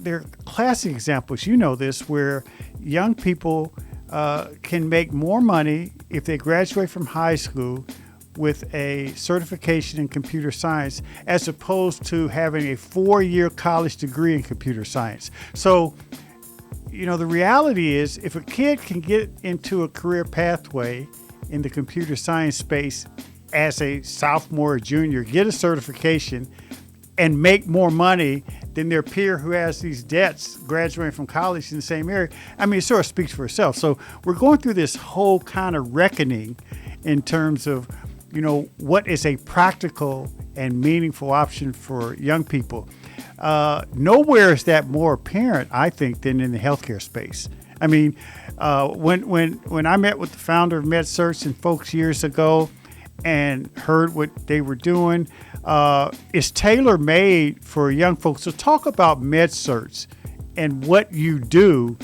there are classic examples, you know this, where young people can make more money if they graduate from high school with a certification in computer science as opposed to having a 4-year college degree in computer science. So, the reality is if a kid can get into a career pathway in the computer science space as a sophomore or junior, get a certification, and make more money than their peer who has these debts graduating from college in the same area, it sort of speaks for itself. So we're going through this whole kind of reckoning in terms of, what is a practical and meaningful option for young people. Nowhere is that more apparent, I think, than in the healthcare space. When I met with the founder of MedCerts and folks years ago and heard what they were doing, it's tailor-made for young folks. So talk about MedCerts and what you do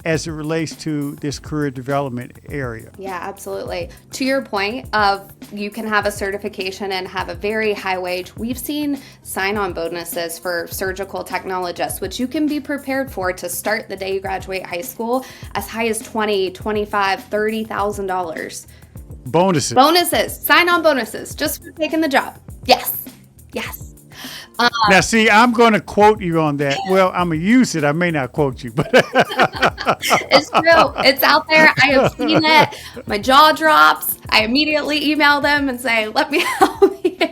as it relates to this career development area. Yeah, absolutely. To your point of you can have a certification and have a very high wage, we've seen sign-on bonuses for surgical technologists, which you can be prepared for to start the day you graduate high school, as high as $20,000, $25,000, $30,000. Bonuses, sign-on bonuses, just for taking the job. Yes. Now, see, I'm going to quote you on that. Well, I'm going to use it. I may not quote you, but it's true. It's out there. I have seen it. My jaw drops. I immediately email them and say, let me help you.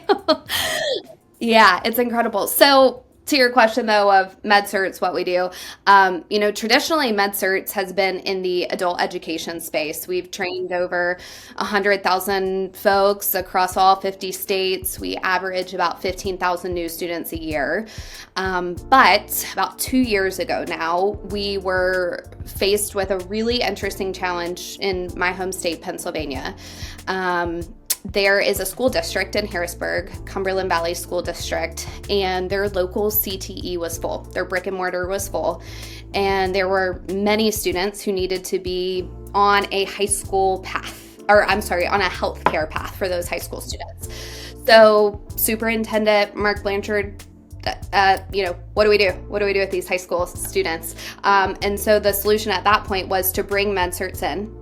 Yeah, it's incredible. So to your question, though, of MedCerts, what we do, traditionally MedCerts has been in the adult education space. We've trained over 100,000 folks across all 50 states. We average about 15,000 new students a year. But about 2 years ago now, we were faced with a really interesting challenge in my home state, Pennsylvania. There is a school district in Harrisburg, Cumberland Valley School District, and their local CTE was full. Their brick and mortar was full. And there were many students who needed to be on a high school path, on a healthcare path for those high school students. So Superintendent Mark Blanchard, what do we do? What do we do with these high school students? And so the solution at that point was to bring MedCerts in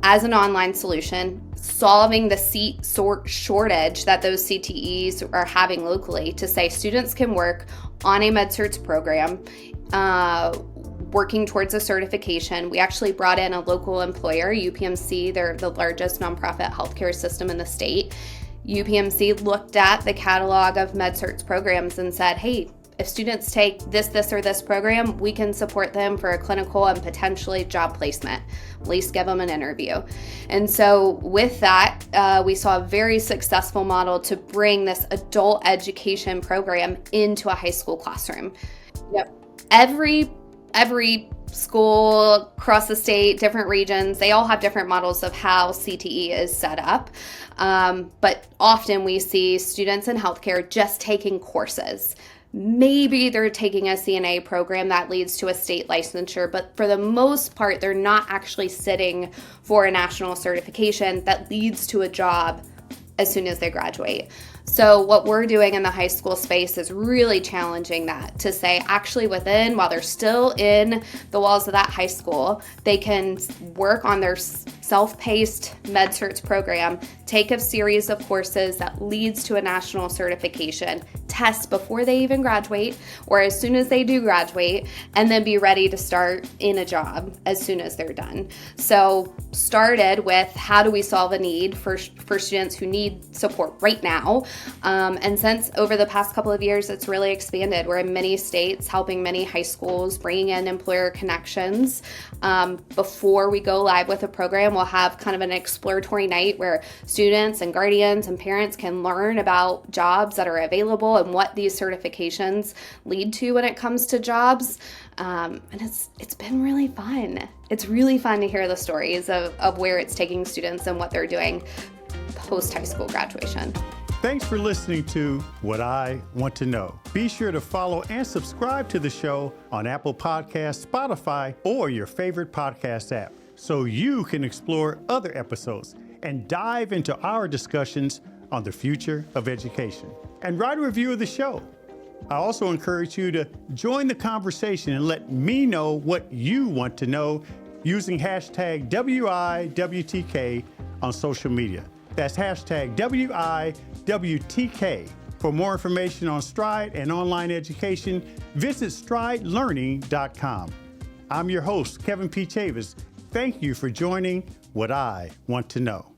as an online solution, solving the seat shortage that those CTEs are having locally, to say students can work on a MedCerts program, working towards a certification. We actually brought in a local employer, UPMC. They're the largest nonprofit healthcare system in the state. UPMC looked at the catalog of MedCerts programs and said, hey, if students take this, or this program, we can support them for a clinical and potentially job placement, at least give them an interview. And so with that, we saw a very successful model to bring this adult education program into a high school classroom. Yep. Every school across the state, different regions, they all have different models of how CTE is set up. But often we see students in healthcare just taking courses. Maybe they're taking a CNA program that leads to a state licensure, but for the most part, they're not actually sitting for a national certification that leads to a job as soon as they graduate. So what we're doing in the high school space is really challenging that, to say actually while they're still in the walls of that high school, they can work on their self-paced MedCerts program, take a series of courses that leads to a national certification, test before they even graduate or as soon as they do graduate, and then be ready to start in a job as soon as they're done. So started with how do we solve a need for students who need support right now. And since over the past couple of years, it's really expanded. We're in many states, helping many high schools, bringing in employer connections. Before we go live with a program, we'll have kind of an exploratory night where students and guardians and parents can learn about jobs that are available and what these certifications lead to when it comes to jobs. And it's been really fun. It's really fun to hear the stories of where it's taking students and what they're doing post high school graduation. Thanks for listening to What I Want to Know. Be sure to follow and subscribe to the show on Apple Podcasts, Spotify, or your favorite podcast app so you can explore other episodes and dive into our discussions on the future of education. And write a review of the show. I also encourage you to join the conversation and let me know what you want to know using hashtag WIWTK on social media. That's hashtag WIWTK. For more information on Stride and online education, visit stridelearning.com. I'm your host, Kevin P. Chavous. Thank you for joining What I Want to Know.